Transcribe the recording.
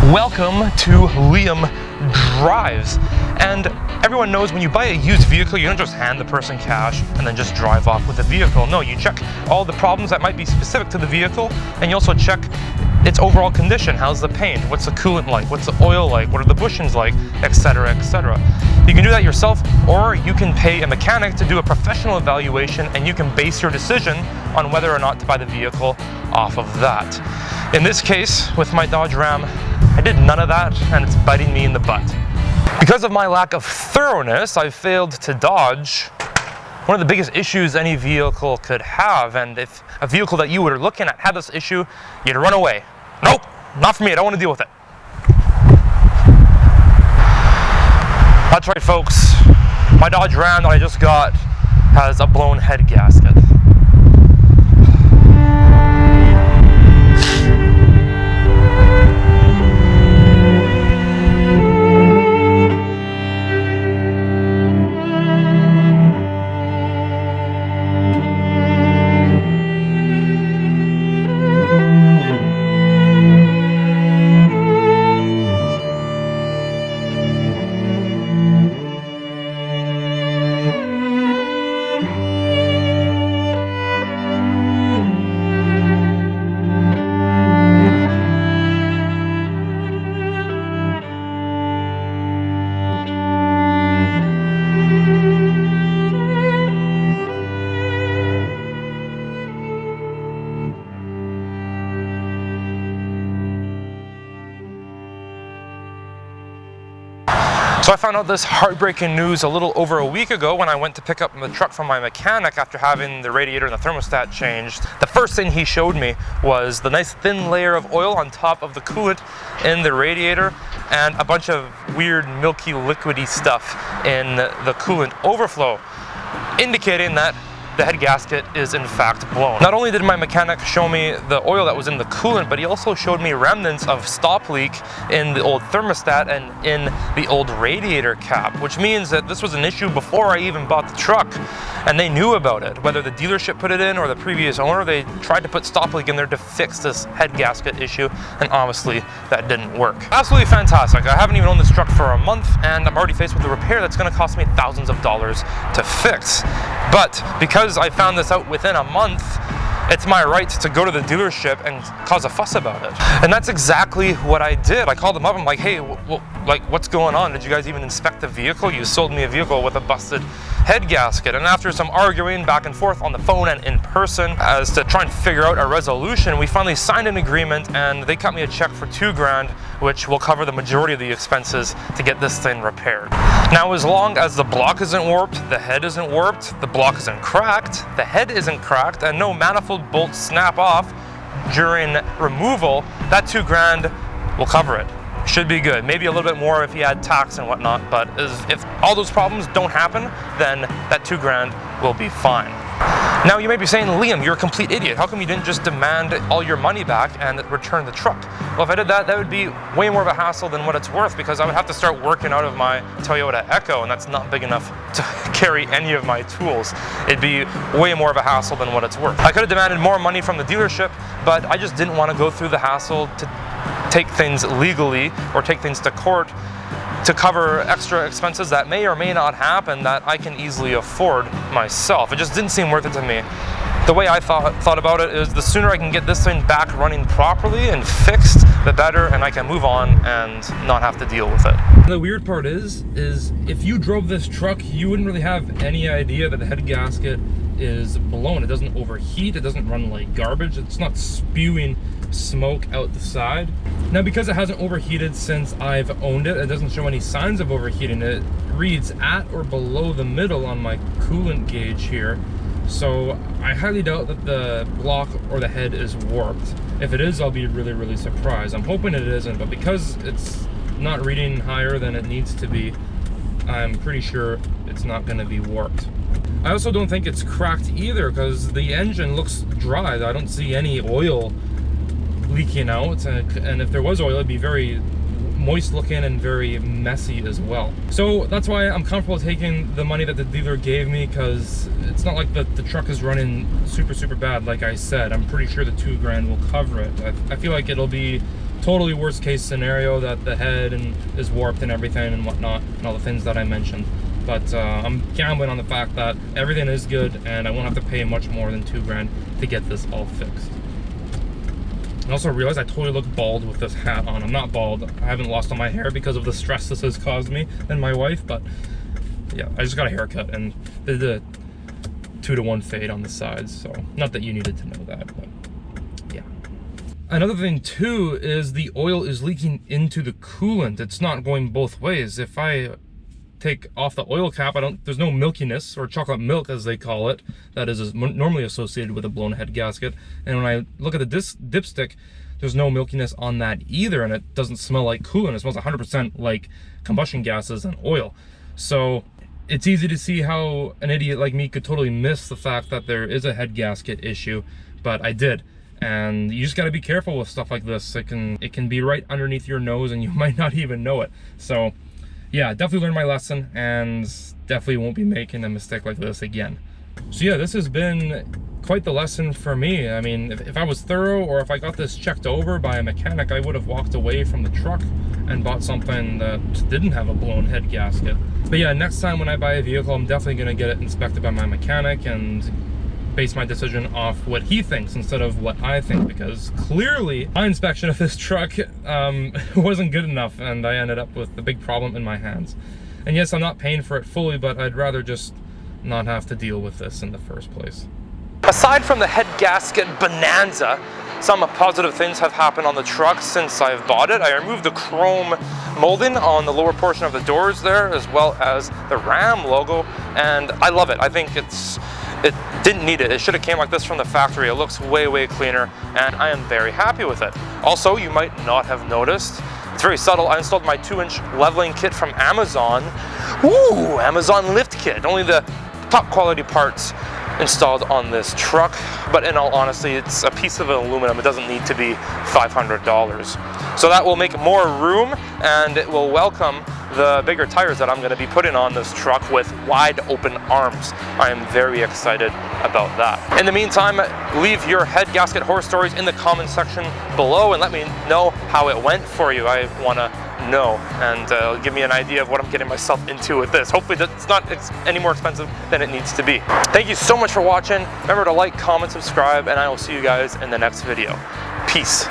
Welcome to Liam Drives. And everyone knows when you buy a used vehicle, you don't just hand the person cash and then just drive off with the vehicle. No, you check all the problems that might be specific to the vehicle, and you also check its overall condition. How's the paint? What's the coolant like? What's the oil like? What are the bushings like? Etc., etc. You can do that yourself, or you can pay a mechanic to do a professional evaluation, and you can base your decision on whether or not to buy the vehicle off of that. In this case, with my Dodge Ram, I did none of that, and it's biting me in the butt. Because of my lack of thoroughness, I failed to dodge one of the biggest issues any vehicle could have. And if a vehicle that you were looking at had this issue, you'd run away. Nope, not for me, I don't want to deal with it. That's right, folks. My Dodge Ram that I just got has a blown head gasket. So I found out this heartbreaking news a little over a week ago when I went to pick up the truck from my mechanic after having the radiator and the thermostat changed. The first thing he showed me was the nice thin layer of oil on top of the coolant in the radiator and a bunch of weird milky liquidy stuff in the coolant overflow, indicating that the head gasket is in fact blown. Not only did my mechanic show me the oil that was in the coolant, but he also showed me remnants of stop leak in the old thermostat and in the old radiator cap, which means that this was an issue before I even bought the truck. And they knew about it. Whether the dealership put it in or the previous owner, they tried to put stop leak in there to fix this head gasket issue, and obviously that didn't work. Absolutely fantastic. I haven't even owned this truck for a month, and I'm already faced with a repair that's going to cost me thousands of dollars to fix. But because I found this out within a month, it's my right to go to the dealership and cause a fuss about it. And that's exactly what I did. I called them up, I'm like, hey, what's going on? Did you guys even inspect the vehicle? You sold me a vehicle with a busted head gasket. And after some arguing back and forth on the phone and in person as to try and figure out a resolution, we finally signed an agreement, and they cut me a check for $2,000, which will cover the majority of the expenses to get this thing repaired. Now, as long as the block isn't warped, the head isn't warped, the block isn't cracked, the head isn't cracked, and no manifold bolts snap off during removal, that $2,000 will cover it. Should be good. Maybe a little bit more if you add tax and whatnot, but if all those problems don't happen, then that $2,000 will be fine. Now you may be saying, Liam, you're a complete idiot. How come you didn't just demand all your money back and return the truck? Well, if I did that, that would be way more of a hassle than what it's worth, because I would have to start working out of my Toyota Echo, and that's not big enough to carry any of my tools. It'd be way more of a hassle than what it's worth. I could have demanded more money from the dealership, but I just didn't want to go through the hassle to take things legally or take things to court to cover extra expenses that may or may not happen that I can easily afford myself. It just didn't seem worth it to me. The way I thought about it is the sooner I can get this thing back running properly and fixed, the better, and I can move on and not have to deal with it. The weird part is if you drove this truck, you wouldn't really have any idea that the head gasket is blown. It doesn't overheat, it doesn't run like garbage, it's not spewing smoke out the side. Now, because it hasn't overheated since I've owned it, it doesn't show any signs of overheating. It reads at or below the middle on my coolant gauge here. So I highly doubt that the block or the head is warped. If it is, I'll be really, really surprised. I'm hoping it isn't, but because it's not reading higher than it needs to be, I'm pretty sure it's not going to be warped. I also don't think it's cracked either, because the engine looks dry. I don't see any oil leaking out, and if there was oil, it'd be very moist looking and very messy as well. So that's why I'm comfortable taking the money that the dealer gave me, because it's not like the truck is running super bad. Like I said, I'm pretty sure the $2,000 will cover it. I feel like it'll be totally worst case scenario that the head is warped and everything and whatnot, and all the things that I mentioned. But I'm gambling on the fact that everything is good and I won't have to pay much more than $2 grand to get this all fixed. I also realized I totally look bald with this hat on. I'm not bald. I haven't lost all my hair because of the stress this has caused me and my wife, but yeah, I just got a haircut and did the 2-to-1 fade on the sides, so not that you needed to know that, but yeah. Another thing too is the oil is leaking into the coolant. It's not going both ways. If I take off the oil cap, there's no milkiness, or chocolate milk as they call it, that is normally associated with a blown head gasket. And when I look at the dipstick, there's no milkiness on that either, and it doesn't smell like coolant. It smells 100% like combustion gases and oil. So it's easy to see how an idiot like me could totally miss the fact that there is a head gasket issue, but I did. And you just got to be careful with stuff like this. It can be right underneath your nose and you might not even know it. So yeah, definitely learned my lesson and definitely won't be making a mistake like this again. So yeah, this has been quite the lesson for me. I mean, if I was thorough, or if I got this checked over by a mechanic, I would have walked away from the truck and bought something that didn't have a blown head gasket. But yeah, next time when I buy a vehicle, I'm definitely going to get it inspected by my mechanic and base my decision off what he thinks instead of what I think, because clearly my inspection of this truck wasn't good enough and I ended up with a big problem in my hands. And yes, I'm not paying for it fully, but I'd rather just not have to deal with this in the first place. Aside from the head gasket bonanza, some positive things have happened on the truck since I've bought it. I removed the chrome molding on the lower portion of the doors there, as well as the Ram logo, and I love it. I think it didn't need it. It should have came like this from the factory. It looks way cleaner, and I am very happy with it. Also, you might not have noticed, it's very subtle, I installed my 2-inch leveling kit from Amazon. Woo! Amazon lift kit. Only the top quality parts installed on this truck, but in all honesty, it's a piece of aluminum. It doesn't need to be $500. So that will make more room, and it will welcome the bigger tires that I'm going to be putting on this truck with wide open arms. I am very excited about that. In the meantime, leave your head gasket horror stories in the comment section below and let me know how it went for you. I want to know, and give me an idea of what I'm getting myself into with this. Hopefully it's not any more expensive than it needs to be. Thank you so much for watching. Remember to like, comment, subscribe, and I will see you guys in the next video. Peace.